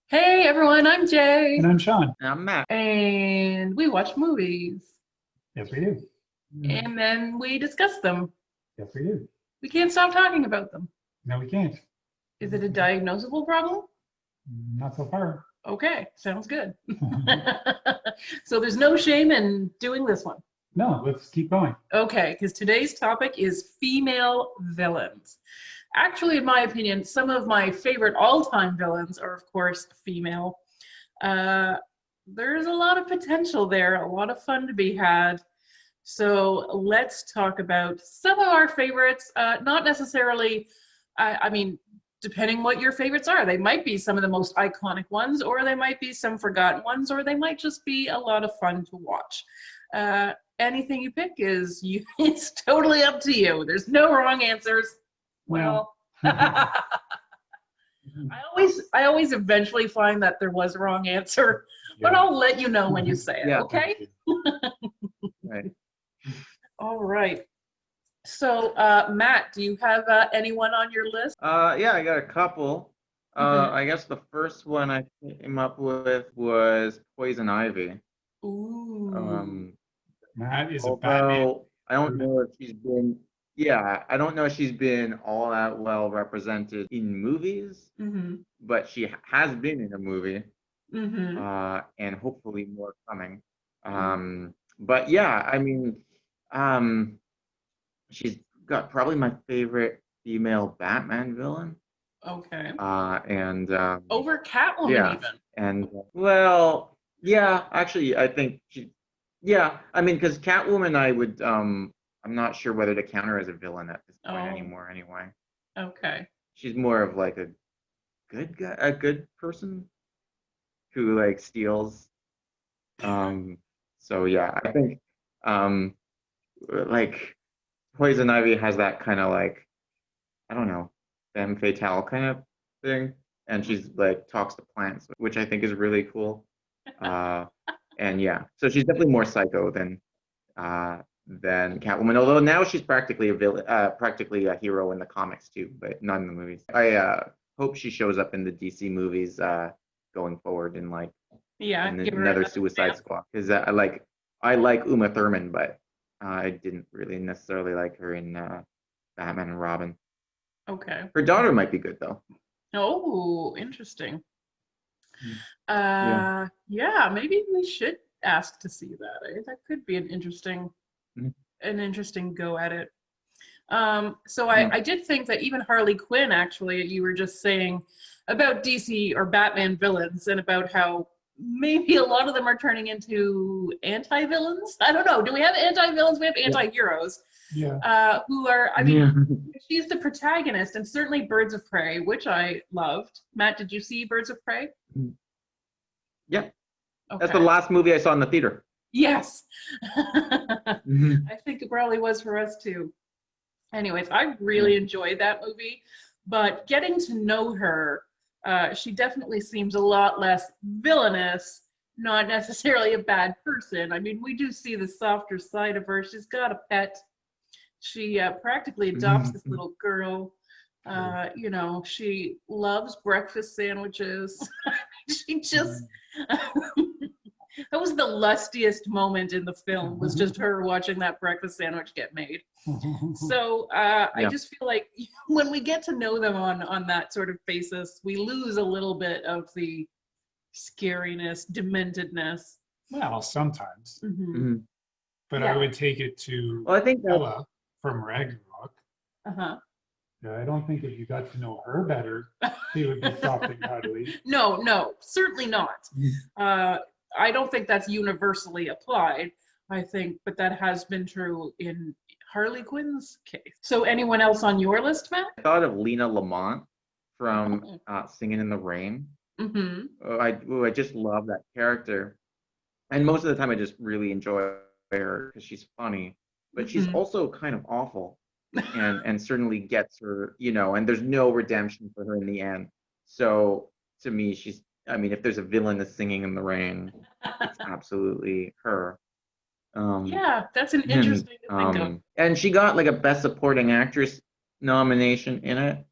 Hey everyone, I'm Jay, And I'm Sean. And I'm Matt. and we watch movies Yes, we do. and then we discuss them. Yes, we do. We can't stop talking about them. No, we can't. Is it a diagnosable problem? Not so far. Okay, sounds good. So there's no shame in doing this one. No, let's keep going. Okay, because today's topic is female villains. Actually, in my opinion, some of my favorite all-time villains are, of course, female. Uh, there's a lot of potential there, a lot of fun to be had. So let's talk about some of our favorites. Not necessarily, I mean, depending what your favorites are. They might be some of the most iconic ones, or they might be some forgotten ones, or they might just be a lot of fun to watch. Anything you pick is you. It's totally up to you. There's no wrong answers. Well, I always eventually find that there was a wrong answer, but I'll let you know when you say it. Yeah. Okay. Right. All right. So, Matt, do you have anyone on your list? Yeah, I got a couple. Mhm. I guess the first one I came up with was Poison Ivy. Ooh. Matt is a Batman. Although I don't know if she's been, yeah, I don't know if she's been all that well represented in movies, Mm-hmm. but she has been in a movie, Mm-hmm. and hopefully more coming. But yeah, I mean, um, she's got probably my favorite female Batman villain. Okay. And Over Catwoman, yeah, even. and well, yeah, actually, I think yeah, I mean, because Catwoman, I'm not sure whether to count her as a villain at this point Oh, anymore. Anyway, okay. she's more of like a good guy, a good person who like steals. Um, so yeah, I think um, like Poison Ivy has that kind of like I don't know, femme fatale kind of thing. And she's like talks to plants, which I think is really cool. Uh, and yeah, so she's definitely more psycho than Catwoman. Although now she's practically a villain, practically a hero in the comics too, but not in the movies. I hope she shows up in the DC movies going forward in like Yeah, in give her another another Suicide chance. Squad because I like Uma Thurman, but I didn't really necessarily like her in Batman and Robin. Okay. Her daughter might be good though. Oh, interesting. Yeah. Yeah, maybe we should ask to see that. That could be Mhm. an interesting go at it. So Yeah. I did think that even Harley Quinn, actually, you were just saying about DC or Batman villains and about how maybe a lot of them are turning into anti-villains. I don't know. Do we have anti-villains? We have Yeah. anti-heroes Yeah. who are, I mean, Yeah. she's the protagonist, and certainly Birds of Prey, which I loved. Matt, did you see Birds of Prey? Yeah. That's the Okay. last movie I saw in the theater. Yes. Mhm. I think it probably was for us too. Anyways, I really enjoyed that movie, but getting to know her, she definitely seems a lot less villainous, not necessarily a bad person. I mean, we do see the softer side of her. She's got a pet. She practically adopts this little girl. She loves breakfast sandwiches. She just that was the lustiest moment in the film, was just her watching that breakfast sandwich get made. So I Yeah. just feel like when we get to know them on that sort of basis, we lose a little bit of the scariness, dementedness. Well, sometimes. Mhm. But I Yeah. would take it to Well, I think that Ella from Ragnarok. Uh-huh. I don't think if you got to know her better, she would be soft and cuddly. No, certainly not. I don't think that's universally applied. I think, but that has been true in Harley Quinn's case. So anyone else on your list, Matt? I thought of Lena Lamont from Singing in the Rain. Mm-hmm. I just love that character, and most of the time I just really enjoy her because she's funny, but she's Mm-hmm. also kind of awful, and certainly gets her, and there's no redemption for her in the end. So to me, I mean, if there's a villain that's Singing in the Rain, it's absolutely her. Um, Yeah, that's an and interesting to think of. and she got like a Best Supporting Actress nomination in it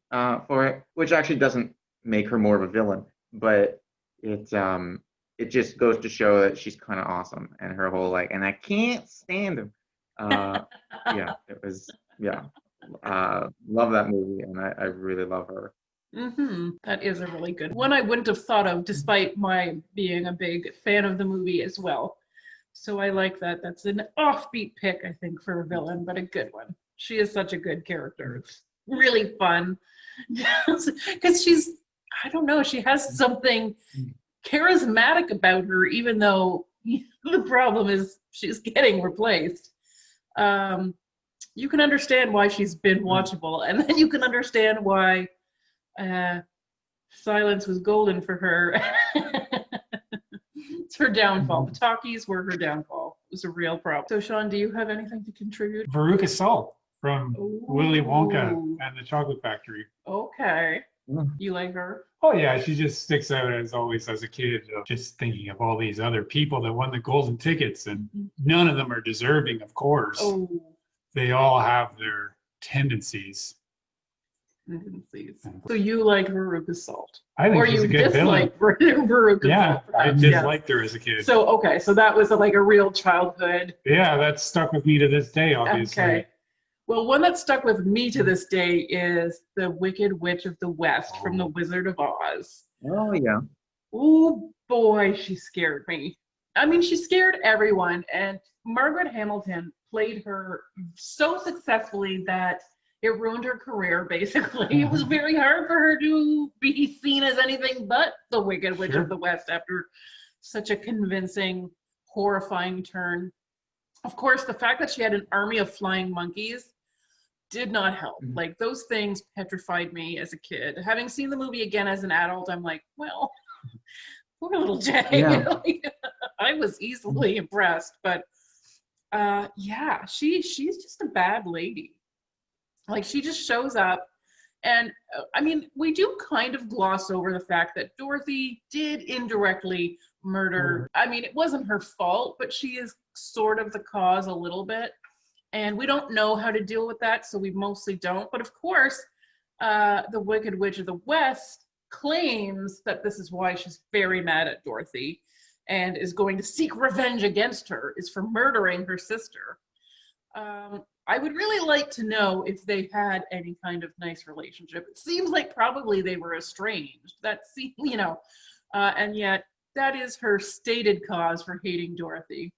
for it, which actually doesn't make her more of a villain, but it just goes to show that she's kind of awesome, and her whole like, and I can't stand him. Yeah, it was, yeah. Love that movie, and I really love her. That is a really good one. I wouldn't have thought of, despite my being a big fan of the movie as well. So I like that. That's an offbeat pick, I think, for a villain, but a good one. She is such a good character. It's really fun. Because she's, I don't know, she has something charismatic about her, even though the problem is she's getting replaced. You can understand why she's been watchable, and then you can understand why silence was golden for her. It's her downfall. The talkies were her downfall. It was a real problem. So, Sean, do you have anything to contribute? Veruca Salt from Willy Wonka Ooh. and the Chocolate Factory. Okay. You like her? Oh yeah, she just sticks out as always as a kid, of just thinking of all these other people that won the golden tickets, and none of them are deserving, of course. Oh. They all have their tendencies. So you like Veruca Salt? I think she's a good villain. Veruca Yeah, Salt, I perhaps, disliked her as a kid. So okay, so that was like a real childhood. Yeah, that stuck with me to this day, obviously. Okay. Well, one that stuck with me to this day is the Wicked Witch of the West from The Wizard of Oz. Oh yeah. Oh boy, she scared me. I mean, she scared everyone, and Margaret Hamilton played her so successfully that it ruined her career, basically. It was very hard for her to be seen as anything but the Wicked Witch of the West after such a convincing, horrifying turn. Of course, the fact that she had an army of flying monkeys did not help. Like, those things petrified me as a kid. Having seen the movie again as an adult, I'm like, well, poor little Jay. Yeah. I was easily impressed, but yeah, she's just a bad lady. Like, she just shows up, and I mean, we do kind of gloss over the fact that Dorothy did indirectly murder. I mean, it wasn't her fault, but she is sort of the cause a little bit, and we don't know how to deal with that, so we mostly don't. But of course, the Wicked Witch of the West claims that this is why she's very mad at Dorothy and is going to seek revenge against her, is for murdering her sister. I would really like to know if they had any kind of nice relationship. It seems like probably they were estranged. That's, you know, and yet that is her stated cause for hating Dorothy.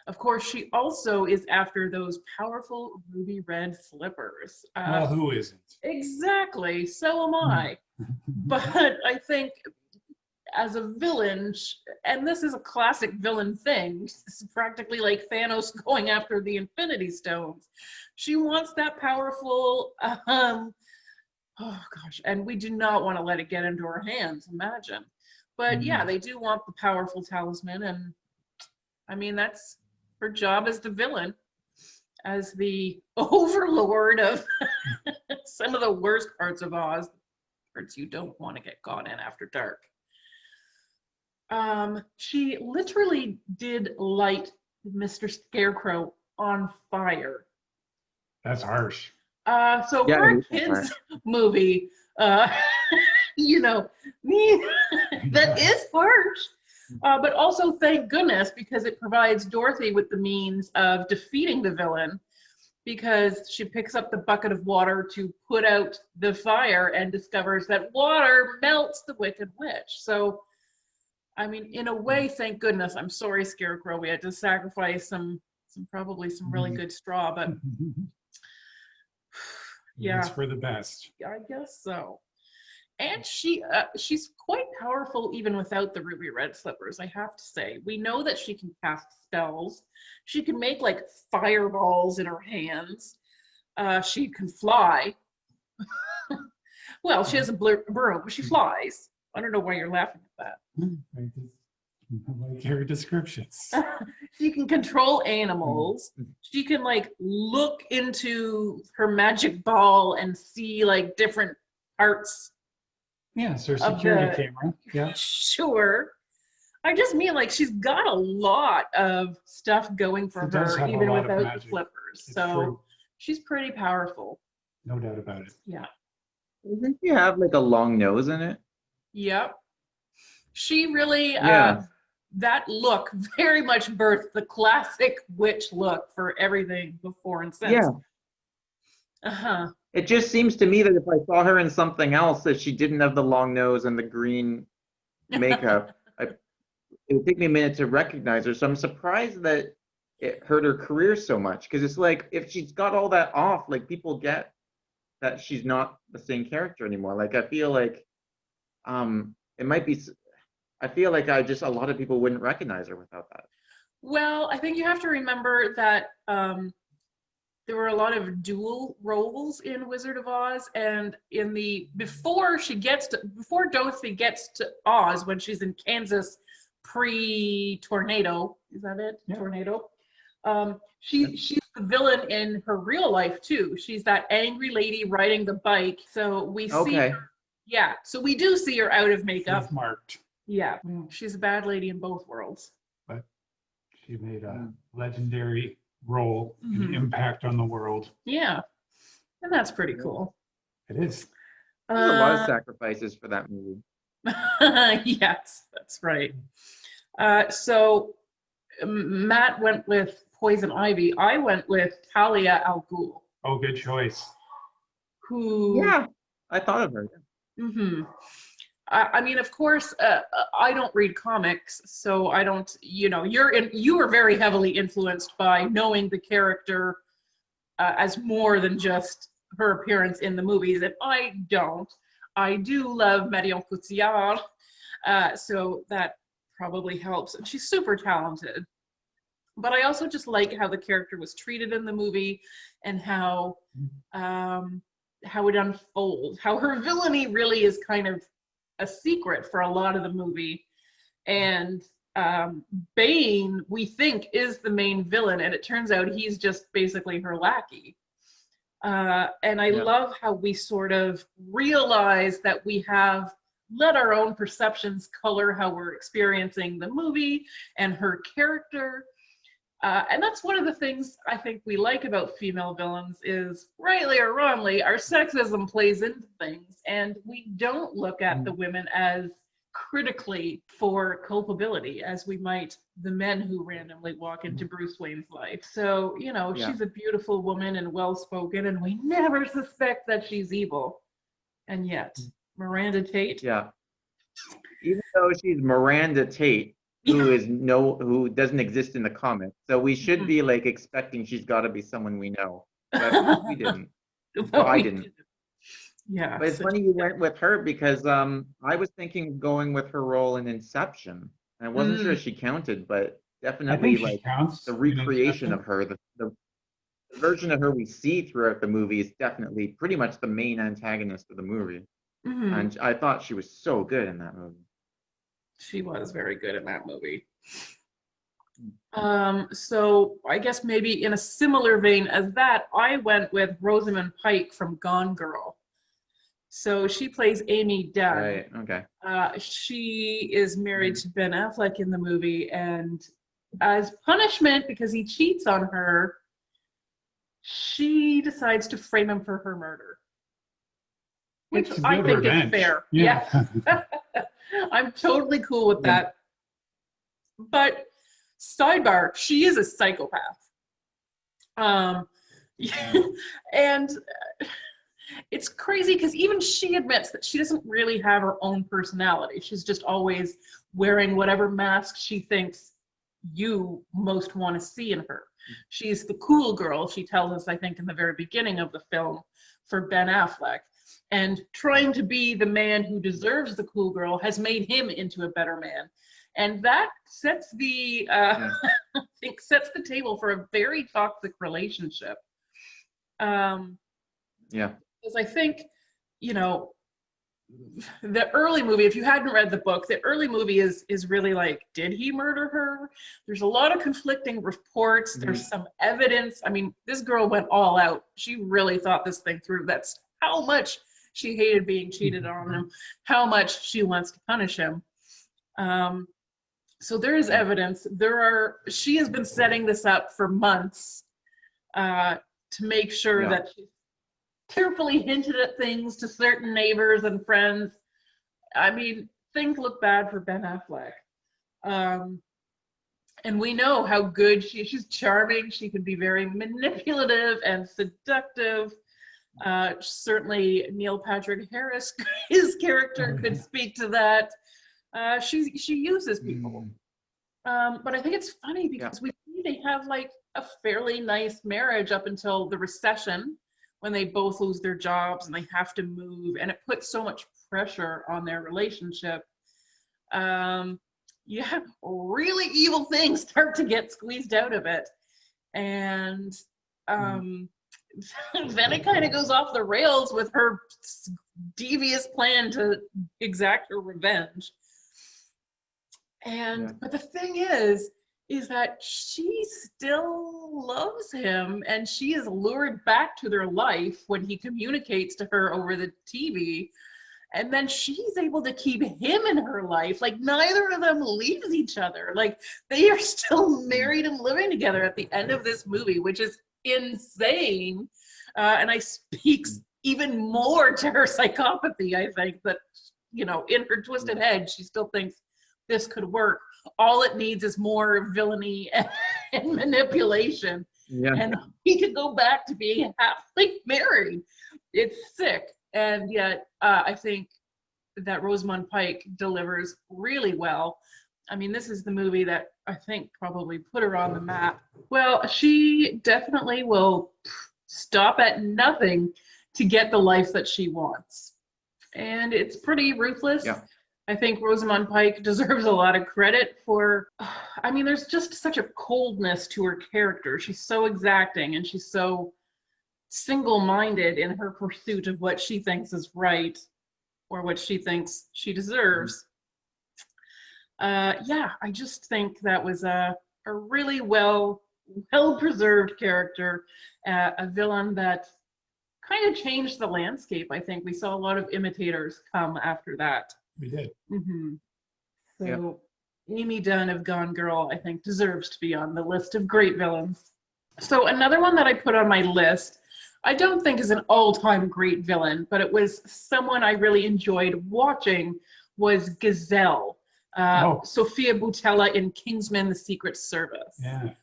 Of course, she also is after those powerful ruby red slippers. Well, who isn't? Exactly. So am I. But I think as a villain, and this is a classic villain thing, it's practically like Thanos going after the Infinity Stones. She wants that powerful, oh gosh, and we do not want to let it get into her hands, imagine. But yeah, they do want the powerful talisman, and I mean, that's her job as the villain, as the overlord of some of the worst parts of Oz, parts you don't want to get caught in after dark. She literally did light Mr. Scarecrow on fire. That's harsh. So for a kids movie, you know, that is harsh. But also, thank goodness, because it provides Dorothy with the means of defeating the villain, because she picks up the bucket of water to put out the fire and discovers that water melts the Wicked Witch. So, I mean, in a way, thank goodness. I'm sorry, Scarecrow, we had to sacrifice probably some really good straw, but yeah, it's for the best. I guess so. And she's quite powerful even without the ruby red slippers, I have to say. We know that she can cast spells. She can make like fireballs in her hands. She can fly. Well, she has a broom, but she flies. I don't know why you're laughing at that. I like your descriptions. She can control animals. She can like look into her magic ball and see like different parts. Yeah, it's her security camera. Yeah. Sure. I just mean like she's got a lot of stuff going for her even without the flippers. So she's pretty powerful. No doubt about it. Yeah. Doesn't she have like a long nose in it? Yep. She really, Yeah. that look very much birthed the classic witch look for everything before and since. Yeah. Uh-huh. It just seems to me that if I saw her in something else, that she didn't have the long nose and the green makeup, it would take me a minute to recognize her. So I'm surprised that it hurt her career so much. Because it's like if she's got all that off, like people get that she's not the same character anymore. Like I feel like it might be. I feel like I just a lot of people wouldn't recognize her without that. Well, I think you have to remember that there were a lot of dual roles in Wizard of Oz, and in the before Dorothy gets to Oz, when she's in Kansas pre-tornado, is that it? Yeah. Tornado. She's the villain in her real life too. She's that angry lady riding the bike. So we see Okay. her, yeah. So we do see her out of makeup. She's marked, Yeah, she's a bad lady in both worlds. but she made a legendary role and impact on the world. Yeah, and that's pretty cool. It is. There's a lot of sacrifices for that movie. Yes, that's right. So Matt went with Poison Ivy. I went with Talia al Ghul, Oh, good choice. who. Yeah, I thought of her. Mm-hmm. I mean, of course, I don't read comics, so I don't. You were very heavily influenced by knowing the character as more than just her appearance in the movies, and I don't. I do love Marion Cotillard, so that probably helps. And she's super talented. But I also just like how the character was treated in the movie, and how it unfolds. How her villainy really is kind of a secret for a lot of the movie, and Bane, we think, is the main villain, and it turns out he's just basically her lackey. And I love how we sort of realize that we have let our own perceptions color how we're experiencing the movie and her character. And that's one of the things I think we like about female villains is, rightly or wrongly, our sexism plays into things, and we don't look at the women as critically for culpability as we might the men who randomly walk into Bruce Wayne's life. So, she's a beautiful woman and well-spoken, and we never suspect that she's evil. And yet, Miranda Tate. Yeah. Even though she's Miranda Tate, who doesn't exist in the comics, so we should be like expecting she's got to be someone we know, but we didn't. Well, I didn't. Yeah. But it's funny you went with her because I was thinking of going with her role in Inception. I wasn't sure she counted, but definitely like the recreation of her, the version of her we see throughout the movie is definitely pretty much the main antagonist of the movie. And I thought she was so good in that movie. She was very good in that movie. So I guess maybe in a similar vein as that, I went with Rosamund Pike from Gone Girl. So she plays Amy Dunn. Right, okay. She is married to Ben Affleck in the movie, and as punishment because he cheats on her, she decides to frame him for her murder. Which I think is fair. Yeah. I'm totally cool with that. But sidebar, she is a psychopath. And it's crazy because even she admits that she doesn't really have her own personality. She's just always wearing whatever mask she thinks you most want to see in her. She's the cool girl, she tells us, I think, in the very beginning of the film for Ben Affleck. And trying to be the man who deserves the cool girl has made him into a better man. And that sets the, I think, sets the table for a very toxic relationship. Because I think, the early movie, if you hadn't read the book, the early movie is really like, did he murder her? There's a lot of conflicting reports. There's some evidence. I mean, this girl went all out. She really thought this thing through. That's how much she hated being cheated on him, how much she wants to punish him. So there is evidence. She has been setting this up for months to make sure that she carefully hinted at things to certain neighbors and friends. I mean, things look bad for Ben Affleck. And we know how good she's charming. She can be very manipulative and seductive. Certainly Neil Patrick Harris, his character could speak to that. She uses people. But I think it's funny because we see they have like a fairly nice marriage up until the recession, when they both lose their jobs and they have to move, and it puts so much pressure on their relationship. Really evil things start to get squeezed out of it. And then it kind of goes off the rails with her devious plan to exact her revenge. But the thing is that she still loves him, and she is lured back to their life when he communicates to her over the TV. And then she's able to keep him in her life. Like, neither of them leaves each other. Like, they are still married and living together at the end of this movie, which is insane. And I speaks even more to her psychopathy, I think, that, you know, in her twisted head, she still thinks this could work. All it needs is more villainy and manipulation. Yeah. And he could go back to being happily married. It's sick. And yet, I think that Rosamund Pike delivers really well. I mean, this is the movie that I think probably put her on the map. Well, she definitely will stop at nothing to get the life that she wants. And it's pretty ruthless. Yeah. I think Rosamund Pike deserves a lot of credit for, I mean, there's just such a coldness to her character. She's so exacting, and she's so single-minded in her pursuit of what she thinks is right or what she thinks she deserves. I just think that was a really well-preserved character, a villain that kind of changed the landscape. I think we saw a lot of imitators come after that. We did. So Amy Dunn of Gone Girl, I think, deserves to be on the list of great villains. So another one that I put on my list, I don't think is an all-time great villain, but it was someone I really enjoyed watching, was Gazelle. Sophia Boutella in Kingsman: The Secret Service. Yeah.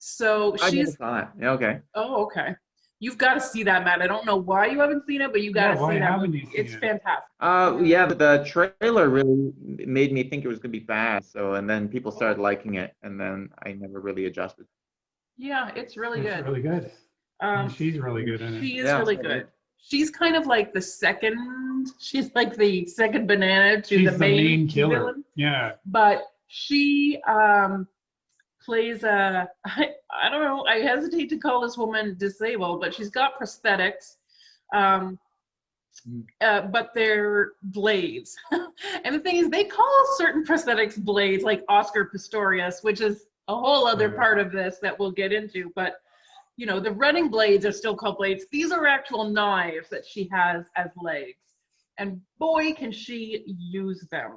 So she's. Yeah, okay. Oh, okay. You've got to see that, Matt. I don't know why you haven't seen it, but you got to see that. It's fantastic. Yeah, but the trailer really made me think it was going to be bad. So, and then people started liking it, and then I never really adjusted. Yeah, it's really good. It's really good. She's really good in it. She is really good. She's kind of like she's like the second banana to the main killer. Villain. Yeah. But she plays I don't know, I hesitate to call this woman disabled, but she's got prosthetics. But they're blades. And the thing is, they call certain prosthetics blades, like Oscar Pistorius, which is a whole other part of this that we'll get into. But you know, the running blades are still called blades. These are actual knives that she has as legs. And boy, can she use them.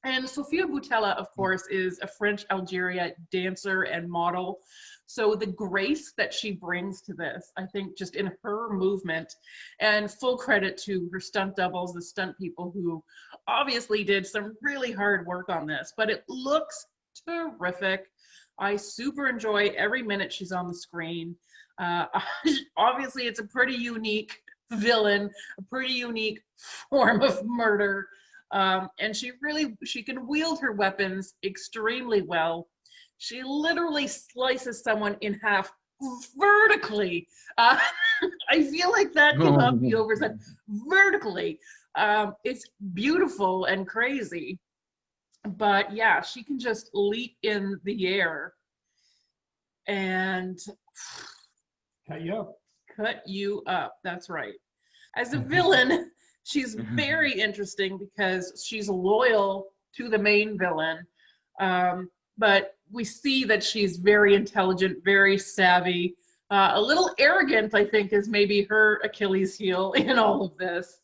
And Sophia Boutella, of course, is a French Algeria dancer and model. So the grace that she brings to this, I think, just in her movement, and full credit to her stunt doubles, the stunt people who obviously did some really hard work on this, but it looks terrific. I super enjoy every minute she's on the screen. Obviously, it's a pretty unique villain, a pretty unique form of murder. And she can wield her weapons extremely well. She literally slices someone in half vertically. I feel like that cannot be oversaid. Vertically. It's beautiful and crazy. But yeah, she can just leap in the air and cut you up. That's right. As a villain, she's very interesting because she's loyal to the main villain. But we see that she's very intelligent, very savvy, a little arrogant, I think, is maybe her Achilles heel in all of this.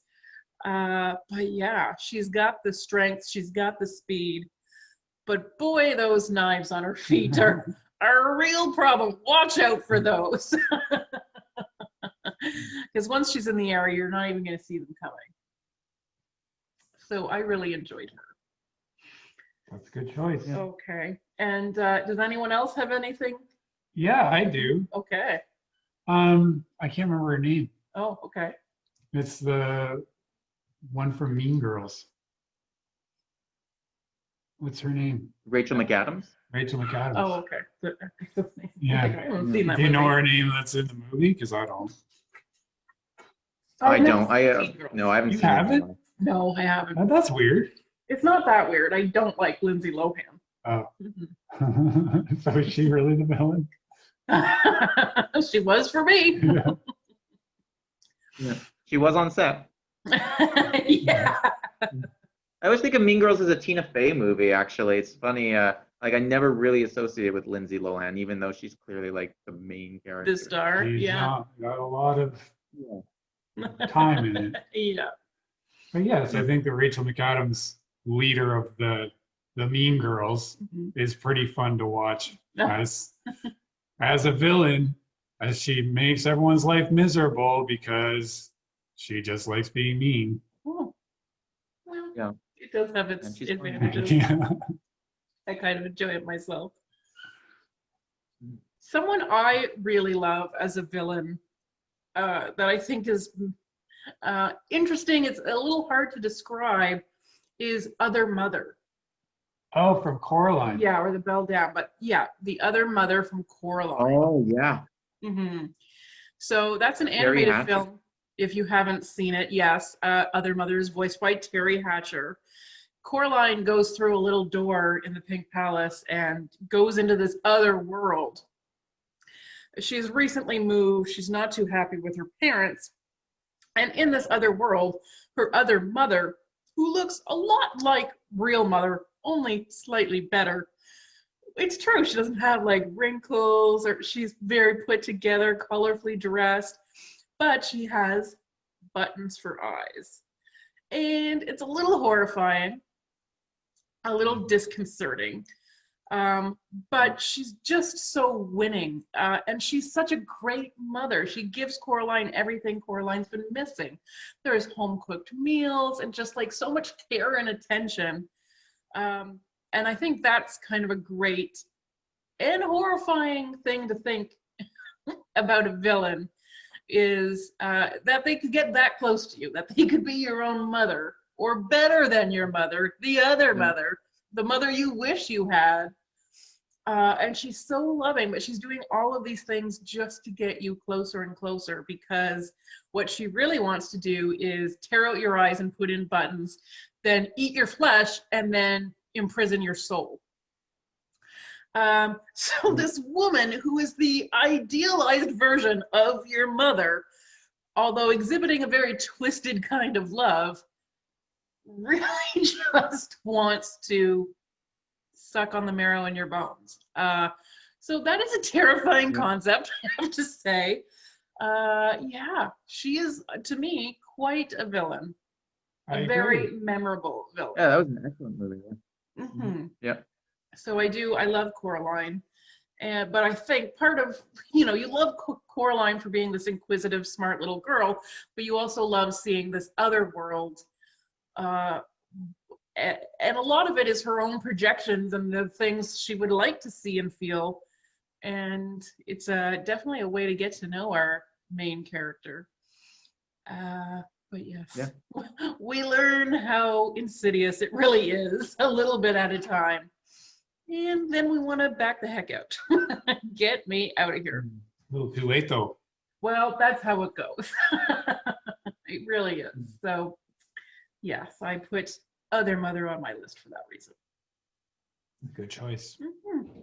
But yeah, she's got the strength, she's got the speed, but boy, those knives on her feet are a real problem. Watch out for those. Because once she's in the area, you're not even going to see them coming. So I really enjoyed her. That's a good choice. Yeah. Okay. And does anyone else have anything? Yeah, I do. Okay. I can't remember her name. Oh, okay. It's the one from Mean Girls. What's her name? Rachel McAdams. Rachel McAdams. Oh, okay. Yeah. I haven't seen that Do you know movie. her name that's in the movie? Because I don't. I I've never don't. seen Mean Girls. No, I haven't You seen it in a haven't? while. No, I haven't. Oh, that's weird. It's not that weird. I don't like Lindsay Lohan. Oh. Mhm. So is she really the villain? She was for me. Yeah. Yeah. She was on set. Yeah. I always think of Mean Girls as a Tina Fey movie, actually. It's funny. Like I never really associated with Lindsay Lohan, even though she's clearly like the main character. The star. She's Yeah. not got a lot of Yeah. time in it. Yeah. But yes, I think the Rachel McAdams leader of the Mean Girls Mhm. is pretty fun to watch as a villain, as she makes everyone's life miserable because she just likes being mean. Oh. Well, Yeah. it does have its And she's funny. advantages. Yeah. I kind of enjoy it myself. Mm. Someone I really love as a villain that I think is interesting, it's a little hard to describe, is Other Mother. Oh, from Coraline. Yeah, or the Belle Dame, but yeah, the Other Mother from Coraline. Oh yeah. Hmm. So that's an Terry animated Hatcher. film. If you haven't seen it, yes, Other Mother is voiced by Terry Hatcher. Coraline goes through a little door in the Pink Palace and goes into this other world. She's recently moved. She's not too happy with her parents. And in this other world, her other mother, who looks a lot like real mother, only slightly better. It's true, she doesn't have like wrinkles, or she's very put together, colorfully dressed, but she has buttons for eyes. And it's a little horrifying, a little disconcerting. But she's just so winning. And she's such a great mother. She gives Coraline everything Coraline's been missing. There's home cooked meals and just like so much care and attention. And I think that's kind of a great and horrifying thing to think about a villain, is that they could get that close to you, that they could be your own mother, or better than your mother, the other mother, the mother you wish you had. And she's so loving, but she's doing all of these things just to get you closer and closer, because what she really wants to do is tear out your eyes and put in buttons, then eat your flesh, and then imprison your soul. So this woman, who is the idealized version of your mother, although exhibiting a very twisted kind of love, really just wants to suck on the marrow in your bones. So that is a terrifying concept, I have to say. Yeah, she is, to me, quite a villain. A very memorable villain. Yeah, that was an excellent movie. Yeah. Mm-hmm. Yeah. So I love Coraline. But I think part of, you love Coraline for being this inquisitive, smart little girl, but you also love seeing this other world. And a lot of it is her own projections and the things she would like to see and feel. And it's definitely a way to get to know our main character. But yes, we learn how insidious it really is, a little bit at a time. And then we want to back the heck out. Get me out of here. A little too late, though. Well, that's how it goes. It really is. So, yes, I put Other Mother on my list for that reason. Good choice. Mm-hmm.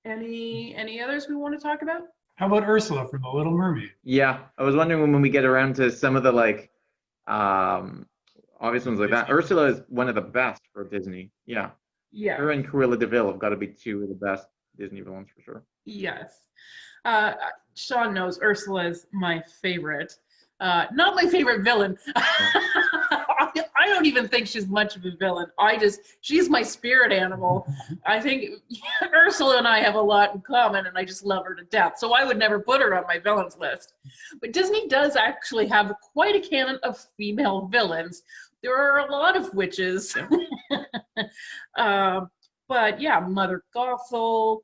Any others we want to talk about? How about Ursula from The Little Mermaid? Yeah, I was wondering when we get around to some of the like obvious ones like that. Ursula is one of the best for Disney. Yeah. Yeah. Her and Cruella de Vil have got to be two of the best Disney villains for sure. Yes. Sean knows Ursula is my favorite. Not my favorite villain. I don't even think she's much of a villain. She's my spirit animal. I think Ursula and I have a lot in common, and I just love her to death. So I would never put her on my villains list. But Disney does actually have quite a canon of female villains. There are a lot of witches. But yeah, Mother Gothel.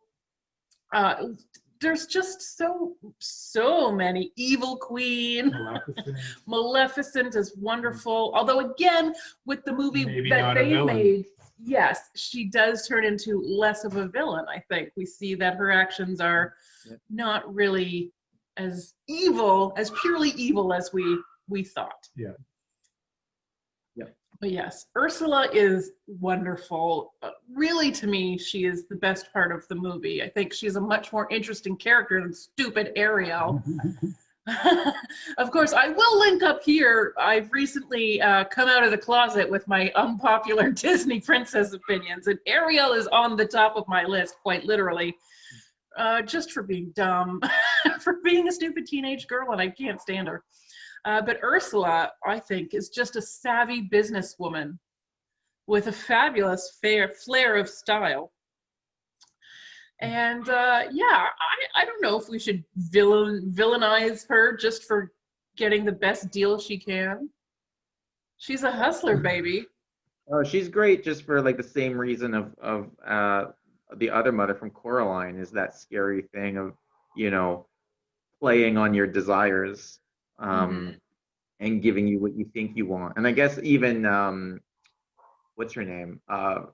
There's just so many. Evil Queen. Maleficent is wonderful. Although again, with the movie Maybe that not a they villain. made, yes, she does turn into less of a villain, I think. We see that her actions are not really as evil, as purely evil as we thought. Yeah. But yes, Ursula is wonderful. Really, to me, she is the best part of the movie. I think she's a much more interesting character than stupid Ariel. Of course, I will link up here. I've recently come out of the closet with my unpopular Disney princess opinions, and Ariel is on the top of my list, quite literally, just for being dumb, for being a stupid teenage girl, and I can't stand her. But Ursula, I think, is just a savvy businesswoman with a fabulous flair of style. And yeah, I don't know if we should villainize her just for getting the best deal she can. She's a hustler, baby. Oh, she's great just for like the same reason of the other mother from Coraline, is that scary thing of, you know, playing on your desires. And giving you what you think you want. And I guess even what's her name? I've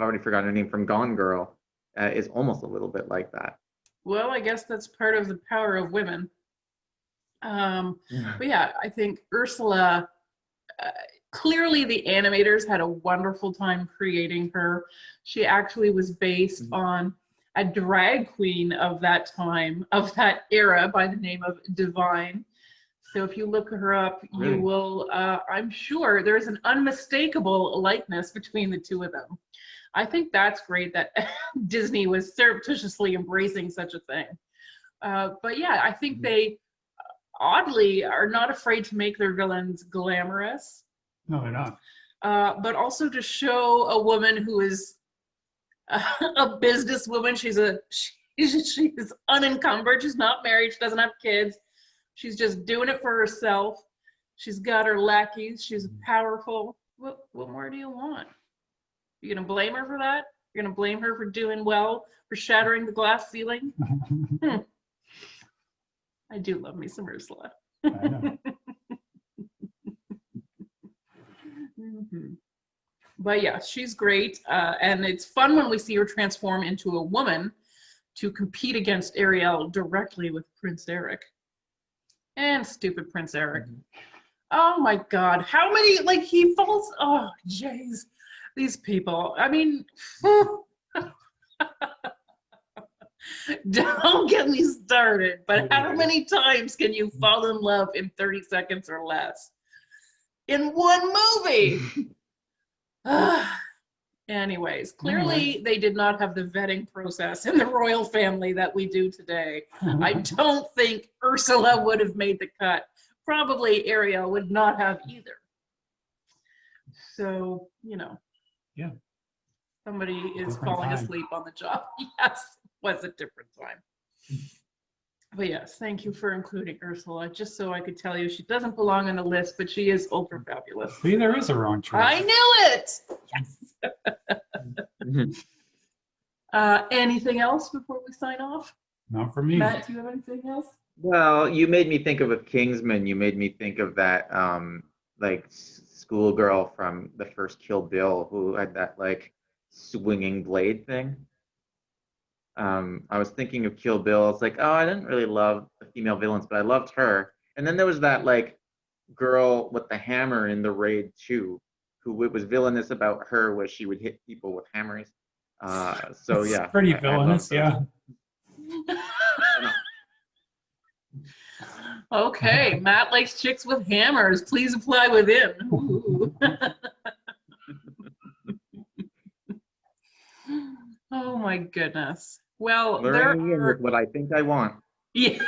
already forgotten her name, from Gone Girl, is almost a little bit like that. Well, I guess that's part of the power of women. But yeah, I think Ursula, clearly the animators had a wonderful time creating her. She actually was based on a drag queen of that time, of that era, by the name of Divine. So if you look her up, you will, I'm sure there's an unmistakable likeness between the two of them. I think that's great that Disney was surreptitiously embracing such a thing. But yeah, I think they oddly are not afraid to make their villains glamorous. No, they're not. But also to show a woman who is a businesswoman. She's unencumbered. She's not married. She doesn't have kids. She's just doing it for herself. She's got her lackeys. She's powerful. What more do you want? You're going to blame her for that? You're going to blame her for doing well, for shattering the glass ceiling? I do love me some Ursula. I know. But yeah, she's great. And it's fun when we see her transform into a woman to compete against Ariel directly with Prince Eric. And stupid Prince Eric. Oh my God. How many, like, he falls, oh, jeez. These people, I mean, don't get me started, but how many times can you fall in love in 30 seconds or less? In one movie. Anyways, clearly they did not have the vetting process in the royal family that we do today. I don't think Ursula would have made the cut. Probably Ariel would not have either. So, you know. Yeah. Somebody is Different falling time. asleep on the job. Yes, was a different time. But yes, thank you for including Ursula, just so I could tell you she doesn't belong on the list, but she is ultra fabulous. See, there is a wrong choice. I knew it! Yes. Anything else before we sign off? Not for me. Matt, do you have anything else? Well, you made me think of a Kingsman. You made me think of that like schoolgirl from the first Kill Bill who had that like swinging blade thing. I was thinking of Kill Bill. It's like, oh, I didn't really love the female villains, but I loved her. And then there was that like girl with the hammer in the Raid 2, who it was villainous about her, where she would hit people with hammers. So It's yeah, pretty I villainous, yeah. Okay, Matt likes chicks with hammers. Please apply within. Ooh. Oh my goodness. Well, luring me in with what I think I want. Yeah.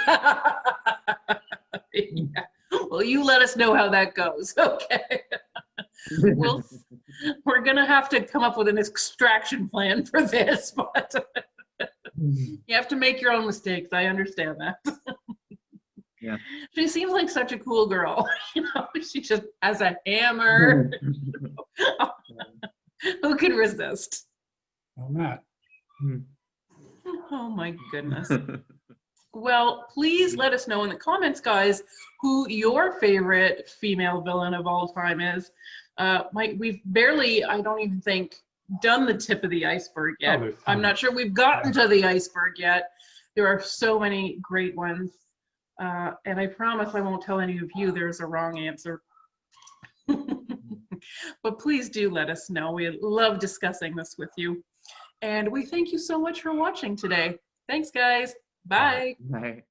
Yeah. Well, you let us know how that goes. Okay. We're gonna have to come up with an extraction plan for this, but you have to make your own mistakes. I understand that. Yeah. She seems like such a cool girl. You know, she just has a hammer. Who can resist? Oh, Matt. Oh my goodness. Well, please let us know in the comments, guys, who your favorite female villain of all time is. We've barely, I don't even think, done the tip of the iceberg yet. Oh, I'm not sure we've gotten to the iceberg yet. There are so many great ones. And I promise I won't tell any of you there's a wrong answer. But please do let us know. We love discussing this with you. And we thank you so much for watching today. Thanks, guys. Bye. Bye.